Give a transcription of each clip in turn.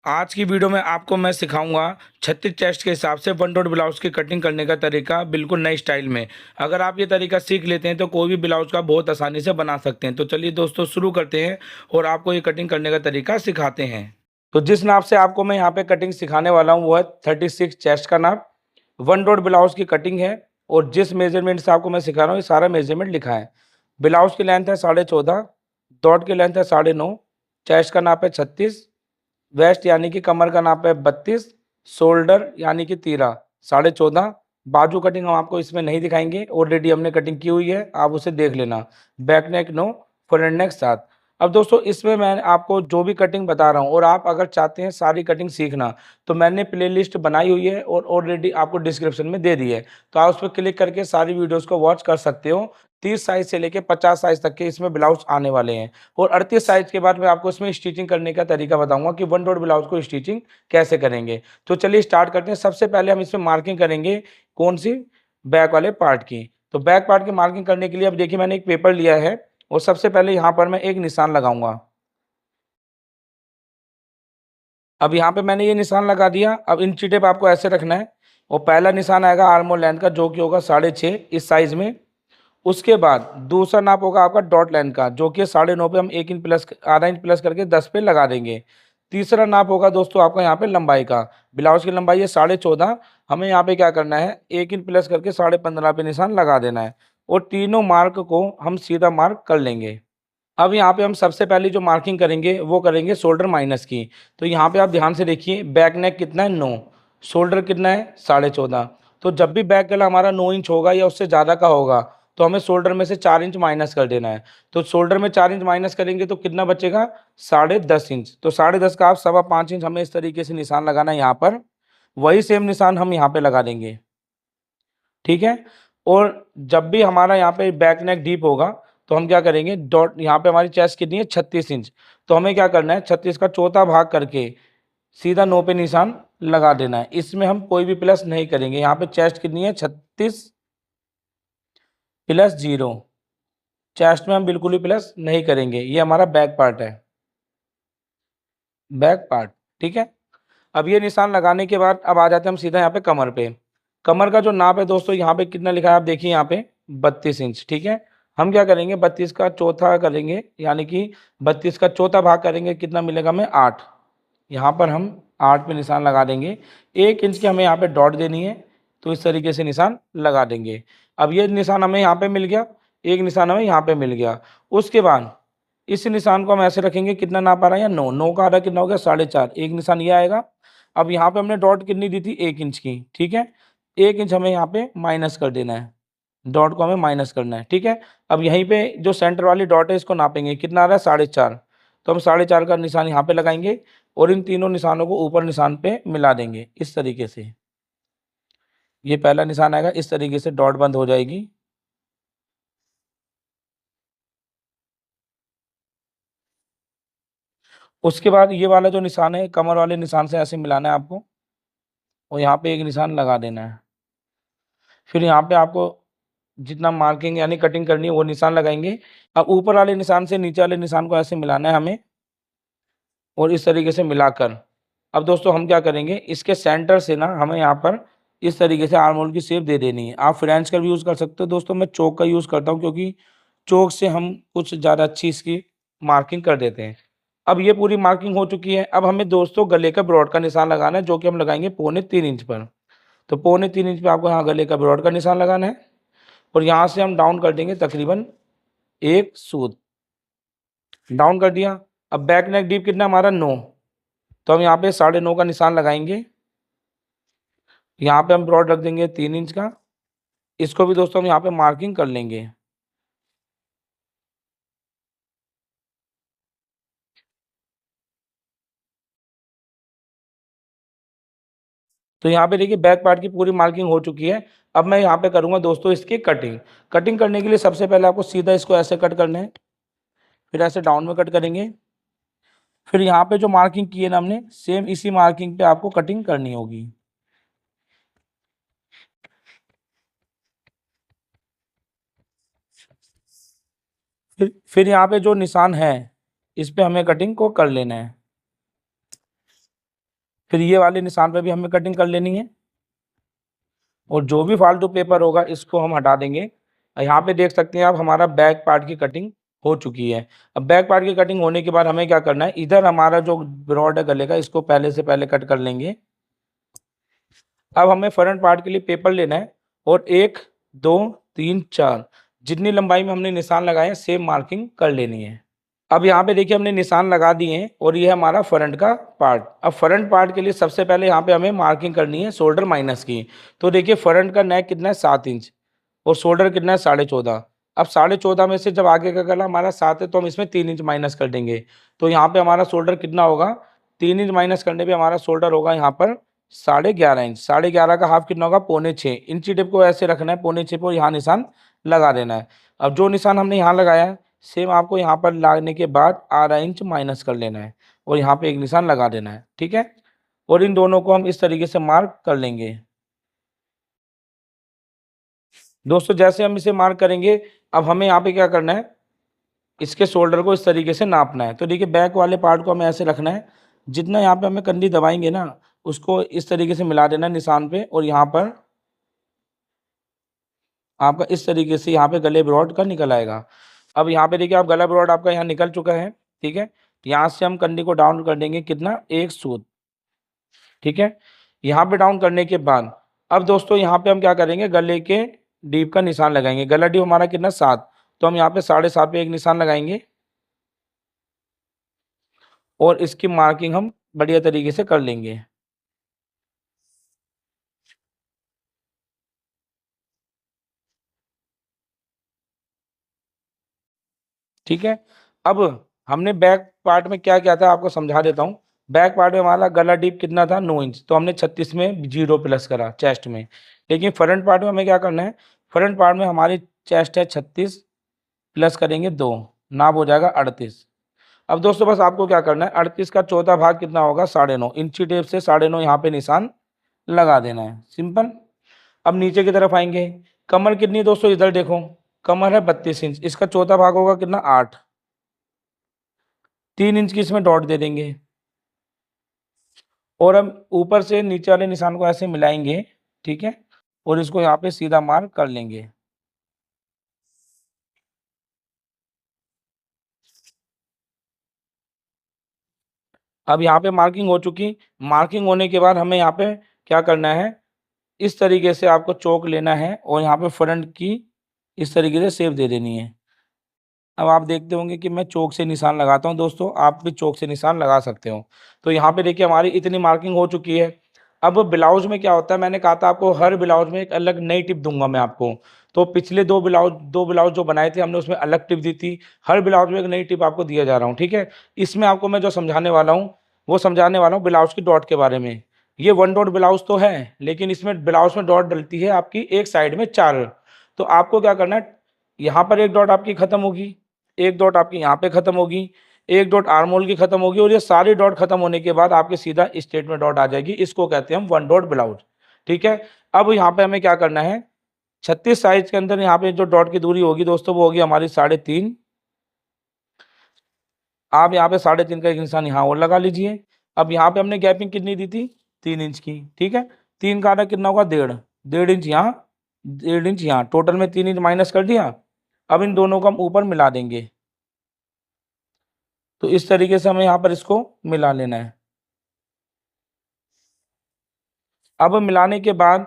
आज की वीडियो में आपको मैं सिखाऊंगा 36 चेस्ट के हिसाब से वन डॉट ब्लाउज की कटिंग करने का तरीका बिल्कुल नए स्टाइल में। अगर आप ये तरीका सीख लेते हैं तो कोई भी ब्लाउज का बहुत आसानी से बना सकते हैं। तो चलिए दोस्तों शुरू करते हैं और आपको ये कटिंग करने का तरीका सिखाते हैं। तो जिस नाप से आपको मैं यहाँ पे कटिंग सिखाने वाला हूँ वो है 36 चेस्ट का नाप। वन डॉट ब्लाउज की कटिंग है और जिस मेजरमेंट से आपको मैं सिखा रहा हूँ ये सारा मेजरमेंट लिखा है। ब्लाउज की लेंथ है 14.5, डॉट की लेंथ है 9.5, चेस्ट का नाप है 36, वेस्ट यानी कि कमर का नाप है 32, शोल्डर यानी कि तीरा 14.5। बाजू कटिंग हम आपको इसमें नहीं दिखाएंगे, ऑलरेडी हमने कटिंग की हुई है, आप उसे देख लेना। बैक नेक 9, फ्रंट नेक 7। अब दोस्तों इसमें मैं आपको जो भी कटिंग बता रहा हूँ और आप अगर चाहते हैं सारी कटिंग सीखना तो मैंने प्लेलिस्ट बनाई हुई है और ऑलरेडी आपको डिस्क्रिप्शन में दे दी है। तो आप उस पर क्लिक करके सारी वीडियोस को वॉच कर सकते हो। 30 साइज से लेके 50 साइज तक के इसमें ब्लाउज आने वाले हैं। और 38 साइज के बाद मैं आपको इसमें स्टिचिंग करने का तरीका बताऊंगा कि वन डॉट ब्लाउज को स्टिचिंग कैसे करेंगे। तो चलिए स्टार्ट करते हैं। सबसे पहले हम इसमें मार्किंग करेंगे कौन सी, बैक वाले पार्ट की। तो बैक पार्ट की मार्किंग करने के लिए अब देखिए मैंने एक पेपर लिया है और सबसे पहले यहाँ पर मैं एक निशान लगाऊंगा। अब यहाँ पे मैंने ये निशान लगा दिया। अब इंची टेप आपको ऐसे रखना है और पहला निशान आएगा आर्म और लेंथ का जो कि होगा 6.5 इस साइज में। उसके बाद दूसरा नाप होगा आपका डॉट लाइन का जो कि 9.5 पे हम 1 इंच प्लस आधा इंच प्लस करके 10 पे लगा देंगे। तीसरा नाप होगा दोस्तों आपका यहाँ पे लंबाई का। ब्लाउज की लंबाई है 14.5, हमें यहाँ पे क्या करना है 1 इंच प्लस करके 15.5 पे निशान लगा देना है। और तीनों मार्क को हम सीधा मार्क कर लेंगे। अब यहाँ पे हम सबसे पहले जो मार्किंग करेंगे वो करेंगे शोल्डर माइनस की। तो यहाँ पे आप ध्यान से देखिए, बैक नेक कितना है 9, शोल्डर कितना है 14.5। तो जब भी बैक गला हमारा 9 इंच होगा या उससे ज़्यादा का होगा तो हमें शोल्डर में से 4 इंच माइनस कर देना है। तो शोल्डर में 4 इंच माइनस करेंगे तो कितना बचेगा 10.5 इंच। तो 10.5 का आप 5.25 इंच हमें इस तरीके से निशान लगाना है यहाँ पर। वही सेम निशान हम यहाँ पे लगा देंगे, ठीक है। और जब भी हमारा यहाँ पे बैक नेक डीप होगा तो हम क्या करेंगे, डॉट यहाँ पे हमारी चेस्ट कितनी है 36 इंच। तो हमें क्या करना है 36 का चौथा भाग करके सीधा 9 पे निशान लगा देना है। इसमें हम कोई भी प्लस नहीं करेंगे। यहाँ पे चेस्ट कितनी है 36 प्लस 0, चेस्ट में हम बिल्कुल भी प्लस नहीं करेंगे। ये हमारा बैक पार्ट है, बैक पार्ट, ठीक है। अब ये निशान लगाने के बाद अब आ जाते हैं हम सीधा यहाँ पे कमर पे। कमर का जो नाप है दोस्तों यहाँ पे कितना लिखा है आप देखिए यहाँ पे 32 इंच, ठीक है। हम क्या करेंगे 32 का चौथा करेंगे यानी कि 32 का चौथा भाग करेंगे, कितना मिलेगा हमें 8। यहाँ पर हम 8 पे निशान लगा देंगे। 1 इंच की हमें यहाँ पे डॉट देनी है तो इस तरीके से निशान लगा देंगे। अब ये निशान हमें यहाँ पे मिल गया, एक निशान हमें यहाँ पे मिल गया। उसके बाद इस निशान को हम ऐसे रखेंगे, कितना नाप आ रहा है, या 9, 9 का आधा कितना हो गया 4.5, एक निशान ये आएगा। अब यहाँ पे हमने डॉट कितनी दी थी 1 इंच की, ठीक है। 1 इंच हमें यहाँ पे माइनस कर देना है, डॉट को हमें माइनस करना है, ठीक है। अब यहीं पे जो सेंटर वाली डॉट है इसको नापेंगे, कितना आ रहा है 4.5। तो हम 4.5 का निशान यहाँ पे लगाएंगे और इन तीनों निशानों को ऊपर निशान पे मिला देंगे इस तरीके से। ये पहला निशान आएगा, इस तरीके से डॉट बंद हो जाएगी। उसके बाद ये वाला जो निशान है कमर वाले निशान से ऐसे मिलाना है आपको और यहाँ पे एक निशान लगा देना है। फिर यहाँ पे आपको जितना मार्किंग यानी कटिंग करनी है वो निशान लगाएंगे। अब ऊपर वाले निशान से नीचे वाले निशान को ऐसे मिलाना है हमें और इस तरीके से मिलाकर अब दोस्तों हम क्या करेंगे, इसके सेंटर से ना हमें यहाँ पर इस तरीके से आर्म होल की शेप दे देनी है। आप फ्रेंच का भी यूज़ कर सकते हो दोस्तों, मैं चौक का यूज़ करता हूँ क्योंकि चौक से हम कुछ ज़्यादा अच्छी इसकी मार्किंग कर देते हैं। अब ये पूरी मार्किंग हो चुकी है। अब हमें दोस्तों गले का ब्रॉड का निशान लगाना है जो कि हम लगाएंगे 3.25 इंच पर। तो 3.25 इंच पे आपको यहाँ गले का ब्रॉड का निशान लगाना है और यहाँ से हम डाउन कर देंगे तकरीबन 1 सूत, डाउन कर दिया। अब बैक नेक डीप कितना हमारा 9, तो हम यहाँ पे 9.5 का निशान लगाएंगे। यहाँ पे हम ब्रॉड रख देंगे 3 इंच का। इसको भी दोस्तों हम यहाँ पे मार्किंग कर लेंगे। तो यहाँ पे देखिए बैक पार्ट की पूरी मार्किंग हो चुकी है। अब मैं यहाँ पे करूँगा दोस्तों इसकी कटिंग। कटिंग करने के लिए सबसे पहले आपको सीधा इसको ऐसे कट करना है, फिर ऐसे डाउन में कट करेंगे। फिर यहाँ पे जो मार्किंग की है ना हमने, सेम इसी मार्किंग पे आपको कटिंग करनी होगी। फिर यहाँ पे जो निशान है इस पे हमें कटिंग को कर लेना है। फिर ये वाले निशान पे भी हमें कटिंग कर लेनी है, और जो भी फालतू पेपर होगा इसको हम हटा देंगे। यहाँ पे देख सकते हैं आप हमारा बैक पार्ट की कटिंग हो चुकी है। अब बैक पार्ट की कटिंग होने के बाद हमें क्या करना है, इधर हमारा जो रॉड है गले का, इसको पहले से पहले कट कर लेंगे। अब हमें फ्रंट पार्ट के लिए पेपर लेना है, और 1 2 3 4 जितनी लंबाई में हमने निशान लगाए हैं सेम मार्किंग कर लेनी है। अब यहाँ पे देखिए हमने निशान लगा दिए हैं, और ये है हमारा फ्रंट का पार्ट। अब फ्रंट पार्ट के लिए सबसे पहले यहाँ पे हमें मार्किंग करनी है शोल्डर माइनस की। तो देखिए फ्रंट का नेक कितना है 7 इंच, और शोल्डर कितना है 14.5। अब 14.5 में से जब आगे का गला हमारा 7 है तो हम इसमें 3 इंच माइनस कर देंगे। तो यहाँ पे हमारा शोल्डर कितना होगा, 3 इंच माइनस करने पे हमारा शोल्डर होगा यहाँ पर 11.5 इंच। 11.5 का हाफ कितना होगा, 5.25 इंची। टिप को ऐसे रखना है 5.25 पर, यहाँ निशान लगा देना है। अब जो निशान हमने यहाँ लगाया है सेम आपको यहाँ पर लगाने के बाद आधा इंच माइनस कर लेना है, और यहाँ पे एक निशान लगा देना है, ठीक है। और इन दोनों को हम इस तरीके से मार्क कर लेंगे। दोस्तों जैसे हम इसे मार्क करेंगे, अब हमें यहाँ पे क्या करना है, इसके शोल्डर को इस तरीके से नापना है। तो देखिए बैक वाले पार्ट को हमें ऐसे रखना है, जितना यहाँ पे हमें कंधी दबाएंगे ना उसको इस तरीके से मिला देना है निशान पे, और यहाँ पर आपका इस तरीके से यहाँ पे गले ब्रॉड का निकल आएगा। अब यहाँ पे देखिए आप गला ब्रॉड आपका यहाँ निकल चुका है, ठीक है। यहाँ से हम कंधी को डाउन कर देंगे कितना, 1 सूत, ठीक है। यहाँ पे डाउन करने के बाद अब दोस्तों यहाँ पे हम क्या करेंगे, गले के डीप का निशान लगाएंगे। गला डीप हमारा कितना 7, तो हम यहाँ पे 7.5 पे एक निशान लगाएंगे, और इसकी मार्किंग हम बढ़िया तरीके से कर लेंगे। ठीक है। अब हमने बैक पार्ट में क्या किया था आपको समझा देता हूँ। बैक पार्ट में हमारा गला डीप कितना था, 9 इंच, तो हमने 36 में 0 प्लस करा चेस्ट में। लेकिन फ्रंट पार्ट में हमें क्या करना है, फ्रंट पार्ट में हमारी चेस्ट है 36, प्लस करेंगे 2, नाप हो जाएगा 38। अब दोस्तों बस आपको क्या करना है, 38 का चौथा भाग कितना होगा, 9.5 इंची टेप से 9.5 यहाँ पे निशान लगा देना है, सिंपल। अब नीचे की तरफ आएंगे, कमर कितनी है दोस्तों, इधर देखो, कमर है 32 इंच, इसका चौथा भाग होगा कितना, 8। 3 इंच की इसमें डॉट दे देंगे, और हम ऊपर से नीचे वाले निशान को ऐसे मिलाएंगे, ठीक है, और इसको यहाँ पे सीधा मार्क कर लेंगे। अब यहाँ पे मार्किंग हो चुकी। मार्किंग होने के बाद हमें यहाँ पे क्या करना है, इस तरीके से आपको चौक लेना है, और यहाँ पे फ्रंट की इस तरीके से शेप दे देनी है। अब आप देखते होंगे कि मैं चौक से निशान लगाता हूँ, दोस्तों आप भी चौक से निशान लगा सकते हो। तो यहाँ पे देखिए हमारी इतनी मार्किंग हो चुकी है। अब ब्लाउज में क्या होता है, मैंने कहा था आपको हर ब्लाउज में एक अलग नई टिप दूंगा मैं आपको। तो पिछले दो ब्लाउज जो बनाए थे हमने उसमें अलग टिप दी थी, हर ब्लाउज में एक नई टिप आपको दिया जा रहा हूँ, ठीक है। इसमें आपको मैं जो समझाने वाला हूँ वो समझाने वाला हूँ ब्लाउज की डॉट के बारे में। ये 1 डॉट ब्लाउज तो है, लेकिन इसमें ब्लाउज में डॉट डलती है आपकी एक साइड में 4। तो आपको क्या करना है, यहाँ पर एक डॉट आपकी खत्म होगी, एक डॉट आपकी यहाँ पे खत्म होगी, एक डॉट आर्म होल की खत्म होगी, और ये सारी डॉट खत्म होने के बाद आपके सीधा स्ट्रेट में डॉट आ जाएगी। इसको कहते हैं हम 1 डॉट ब्लाउज, ठीक है। अब यहाँ पे हमें क्या करना है, 36 साइज के अंदर यहाँ पे जो डॉट की दूरी होगी दोस्तों वो होगी हमारी 3.5। आप यहाँ पे 3.5 का एक निशान यहाँ और लगा लीजिए। अब यहाँ पे हमने गैपिंग कितनी दी थी, 3 इंच की, ठीक है। 3 का आधा कितना होगा, 1.5, 1.5 इंच यहाँ, 1.5 इंच यहाँ, टोटल में 3 इंच माइनस कर दिया। अब इन दोनों को हम ऊपर मिला देंगे। तो इस तरीके से हमें यहाँ पर इसको मिला लेना है। अब मिलाने के बाद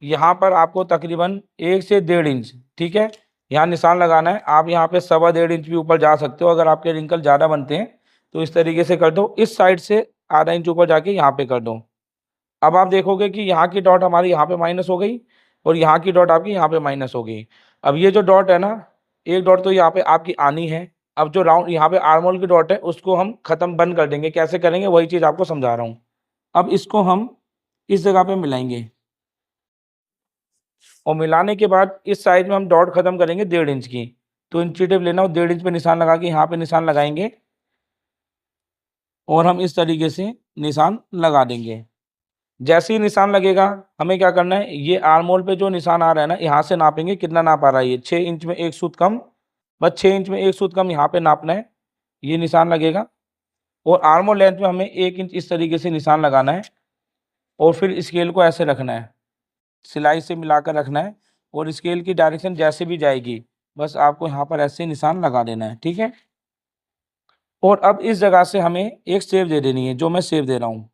यहाँ पर आपको तकरीबन 1 से 1.5 इंच, ठीक है, यहाँ निशान लगाना है। आप यहाँ पे 1.25 इंच भी ऊपर जा सकते हो, अगर आपके रिंकल ज़्यादा बनते हैं तो इस तरीके से कर दो। इस साइड से आधा इंच ऊपर जाके यहाँ पे कर दो। अब आप देखोगे कि यहाँ की डॉट हमारी यहाँ पे माइनस हो गई, और यहाँ की डॉट आपकी यहाँ पे माइनस हो गई। अब ये जो डॉट है ना, एक डॉट तो यहाँ पे आपकी आनी है। अब जो राउंड यहाँ पे आर्मोल की डॉट है उसको हम खत्म बंद कर देंगे। कैसे करेंगे वही चीज़ आपको समझा रहा हूँ। अब इसको हम इस जगह पे मिलाएंगे, और मिलाने के बाद इस साइड में हम डॉट खत्म करेंगे 1.5 इंच की। तो इंची टेप लेना हो, 1.5 इंच पे निशान लगा के यहाँ पे निशान लगाएंगे, और हम इस तरीके से निशान लगा देंगे। जैसे ही निशान लगेगा हमें क्या करना है, ये आर्मोल पे जो निशान आ रहा है ना, यहाँ से नापेंगे कितना नाप आ रहा है, ये 6 इंच में 1 सूत कम, बस 6 इंच में 1 सूत कम यहाँ पे नापना है। ये निशान लगेगा, और आर्म और लेंथ में हमें 1 इंच इस तरीके से निशान लगाना है और फिर स्केल को ऐसे रखना है, सिलाई से मिलाकर रखना है और स्केल की डायरेक्शन जैसे भी जाएगी बस आपको यहाँ पर ऐसे निशान लगा देना है, ठीक है। और अब इस जगह से हमें एक शेप दे देनी है, जो मैं शेप दे रहा हूँ,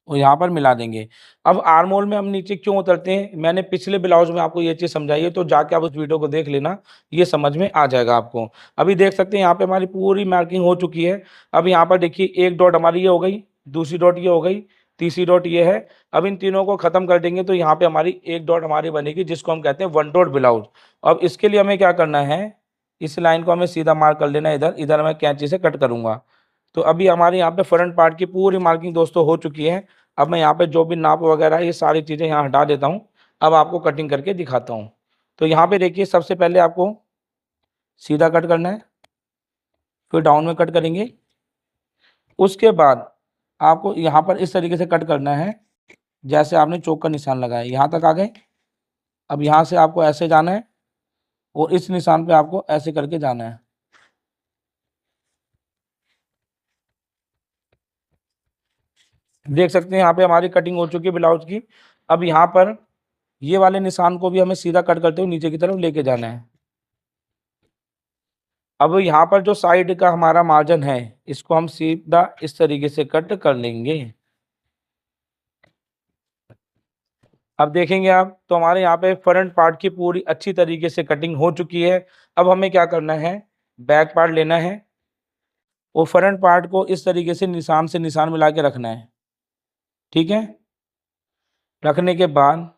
और यहाँ पर मिला देंगे। अब आर्म होल में हम नीचे क्यों उतरते हैं, मैंने पिछले ब्लाउज में आपको ये चीज़ समझाई है, तो जाके आप उस वीडियो को देख लेना, ये समझ में आ जाएगा आपको। अभी देख सकते हैं यहाँ पे हमारी पूरी मार्किंग हो चुकी है। अब यहाँ पर देखिए एक डॉट हमारी ये हो गई, दूसरी डॉट ये हो गई, तीसरी डॉट ये है। अब इन तीनों को खत्म कर देंगे तो यहाँ पे हमारी एक डॉट हमारी बनेगी, जिसको हम कहते हैं वन डॉट ब्लाउज। अब इसके लिए हमें क्या करना है, इस लाइन को हमें सीधा मार्क कर लेना है, इधर इधर मैं कैंची से कट करूंगा। तो अभी हमारे यहाँ पे फ्रंट पार्ट की पूरी मार्किंग दोस्तों हो चुकी है। अब मैं यहाँ पे जो भी नाप वगैरह है ये सारी चीज़ें यहाँ हटा देता हूँ। अब आपको कटिंग करके दिखाता हूँ। तो यहाँ पे देखिए सबसे पहले आपको सीधा कट करना है, फिर डाउन में कट करेंगे। उसके बाद आपको यहाँ पर इस तरीके से कट करना है, जैसे आपने चौक का निशान लगाया, यहाँ तक आ गए। अब यहाँ से आपको ऐसे जाना है और इस निशान पे आपको ऐसे करके जाना है। देख सकते हैं यहाँ पे हमारी कटिंग हो चुकी है ब्लाउज की। अब यहाँ पर ये वाले निशान को भी हमें सीधा कट करते हुए नीचे की तरफ लेके जाना है। अब यहाँ पर जो साइड का हमारा मार्जिन है, इसको हम सीधा इस तरीके से कट कर लेंगे। अब देखेंगे आप तो हमारे यहाँ पे फ्रंट पार्ट की पूरी अच्छी तरीके से कटिंग हो चुकी है। अब हमें क्या करना है, बैक पार्ट लेना है और फ्रंट पार्ट को इस तरीके से निशान मिला के रखना है, ठीक है। रखने के बाद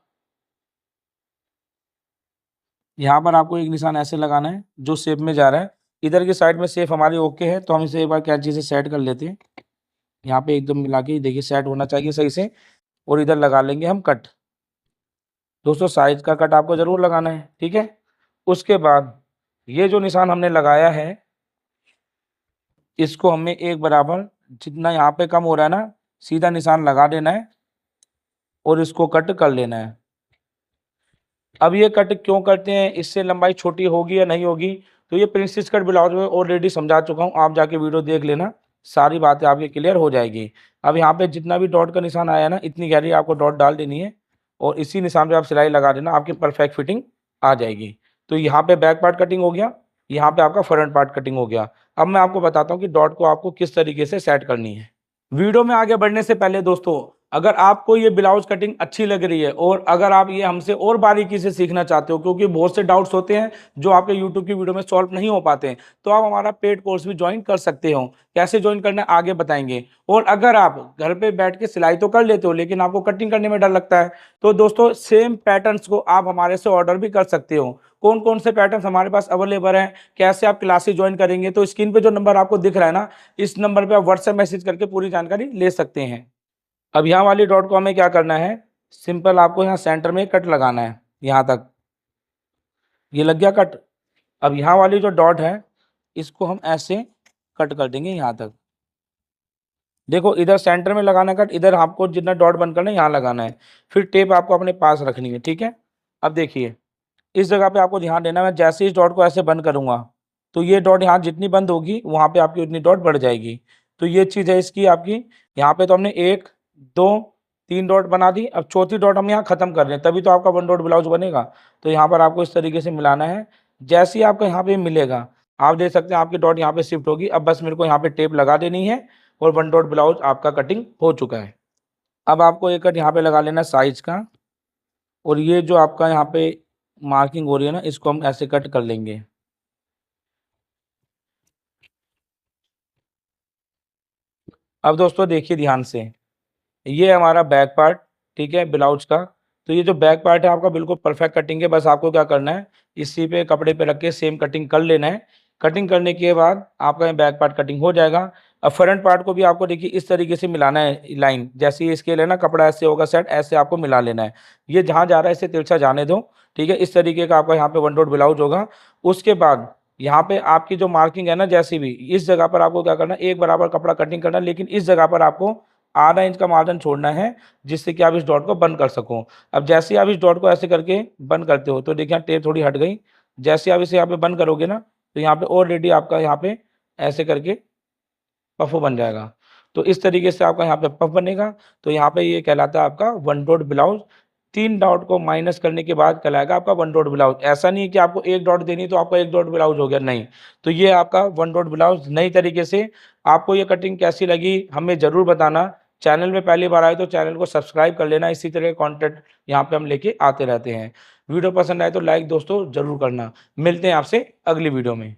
यहाँ पर आपको एक निशान ऐसे लगाना है जो शेप में जा रहा है। इधर की साइड में शेप हमारी ओके है, तो हम इसे एक बार कैंची से सेट कर लेते हैं। यहाँ पे एकदम मिला के देखिए सेट होना चाहिए सही से। और इधर लगा लेंगे हम कट। दोस्तों साइज का कट आपको जरूर लगाना है, ठीक है। उसके बाद ये जो निशान हमने लगाया है, इसको हमें एक बराबर जितना यहाँ पे कम हो रहा है ना, सीधा निशान लगा देना है और इसको कट कर लेना है। अब ये कट क्यों करते हैं, इससे लंबाई छोटी होगी या नहीं होगी, तो ये प्रिंसेस कट ब्लाउज में ऑलरेडी समझा चुका हूँ, आप जाके वीडियो देख लेना, सारी बातें आपकी क्लियर हो जाएगी। अब यहाँ पे जितना भी डॉट का निशान आया ना, इतनी गहरी आपको डॉट डाल देनी है और इसी निशान पे आप सिलाई लगा देना, आपकी परफेक्ट फिटिंग आ जाएगी। तो यहाँ पे बैक पार्ट कटिंग हो गया, यहाँ पे आपका फ्रंट पार्ट कटिंग हो गया। अब मैं आपको बताता हूँ कि डॉट को आपको किस तरीके से सेट करनी है। वीडियो में आगे बढ़ने से पहले दोस्तों, अगर आपको ये ब्लाउज कटिंग अच्छी लग रही है और अगर आप ये हमसे और बारीकी से सीखना चाहते हो, क्योंकि बहुत से डाउट्स होते हैं जो आपके यूट्यूब की वीडियो में सॉल्व नहीं हो पाते हैं, तो आप हमारा पेड कोर्स भी ज्वाइन कर सकते हो। कैसे ज्वाइन करना है आगे बताएंगे। और अगर आप घर पे बैठ के सिलाई तो कर लेते हो लेकिन आपको कटिंग करने में डर लगता है, तो दोस्तों सेम पैटर्न्स को आप हमारे से ऑर्डर भी कर सकते हो। कौन कौन से पैटर्न्स हमारे पास अवेलेबल हैं, कैसे आप क्लासेस ज्वाइन करेंगे, तो स्क्रीन पे जो नंबर आपको दिख रहा है ना, इस नंबर पे आप व्हाट्सएप मैसेज करके पूरी जानकारी ले सकते हैं। अब यहाँ वाली डॉट को हमें क्या करना है, सिंपल आपको यहाँ सेंटर में कट लगाना है, यहाँ तक ये लग गया कट। अब यहाँ वाली जो डॉट है, इसको हम ऐसे कट कर देंगे यहाँ तक। देखो इधर सेंटर में लगाना कट, इधर आपको जितना डॉट बंद करना है यहाँ लगाना है। फिर टेप आपको अपने पास रखनी है, ठीक है। अब देखिए इस जगह पे आपको ध्यान देना है, मैं जैसे इस डॉट को ऐसे बंद करूंगा तो ये डॉट यहाँ जितनी बंद होगी वहाँ पे आपकी उतनी डॉट बढ़ जाएगी। तो ये चीज़ है इसकी आपकी। यहाँ पे तो हमने 1 2 3 डॉट बना दी, अब चौथी डॉट हम यहाँ खत्म कर रहे हैं, तभी तो आपका वन डॉट ब्लाउज बनेगा। तो यहाँ पर आपको इस तरीके से मिलाना है, जैसे ही आपका यहाँ पे मिलेगा आप देख सकते हैं आपकी डॉट यहाँ पे शिफ्ट होगी। अब बस मेरे को यहाँ पे टेप लगा देनी है और वन डॉट ब्लाउज आपका कटिंग हो चुका है। अब आपको एक कट यहाँ पे लगा लेना साइज का, और ये जो आपका यहाँ पे मार्किंग हो रही है ना, इसको हम ऐसे कट कर लेंगे। अब दोस्तों देखिए ध्यान से, ये हमारा बैक पार्ट, ठीक है, ब्लाउज का। तो ये जो बैक पार्ट है आपका बिल्कुल परफेक्ट कटिंग है, बस आपको क्या करना है, इसी पे कपड़े पे रख के सेम कटिंग कर लेना है। कटिंग करने के बाद आपका ये बैक पार्ट कटिंग हो जाएगा। अब फ्रंट पार्ट को भी आपको देखिए इस तरीके से मिलाना है, लाइन जैसे ये स्केल है ना, कपड़ा ऐसे होगा सेट, ऐसे आपको मिला लेना है। ये जहाँ जा रहा है इसे तिरछा जाने दो, ठीक है। इस तरीके का आपका यहाँ पे वन डॉट ब्लाउज होगा। उसके बाद यहाँ पे आपकी जो मार्किंग है ना, जैसी भी इस जगह पर आपको क्या करना है, एक बराबर कपड़ा कटिंग करना है, लेकिन इस जगह पर आपको आधा इंच का मार्जिन छोड़ना है, जिससे कि आप इस डॉट को बंद कर सको। अब जैसे ही आप इस डॉट को ऐसे करके बंद करते हो तो देखिए टेप थोड़ी हट गई। जैसे आप इसे यहाँ पे बंद करोगे ना, तो यहाँ पे ऑलरेडी आपका यहाँ पे ऐसे करके पफ बन जाएगा। तो इस तरीके से आपका यहाँ पे पफ बनेगा। तो यहाँ पे ये कहलाता है आपका वन डॉट ब्लाउज। 3 डॉट को माइनस करने के बाद कहलाएगा आपका वन डॉट ब्लाउज। ऐसा नहीं है कि आपको 1 डॉट देनी तो आपका 1 डॉट ब्लाउज हो गया, नहीं। तो ये आपका वन डॉट ब्लाउज नई तरीके से। आपको ये कटिंग कैसी लगी हमें ज़रूर बताना। चैनल में पहली बार आए तो चैनल को सब्सक्राइब कर लेना। इसी तरह का कंटेंट यहाँ पे हम लेके आते रहते हैं। वीडियो पसंद आए तो लाइक दोस्तों ज़रूर करना। मिलते हैं आपसे अगली वीडियो में।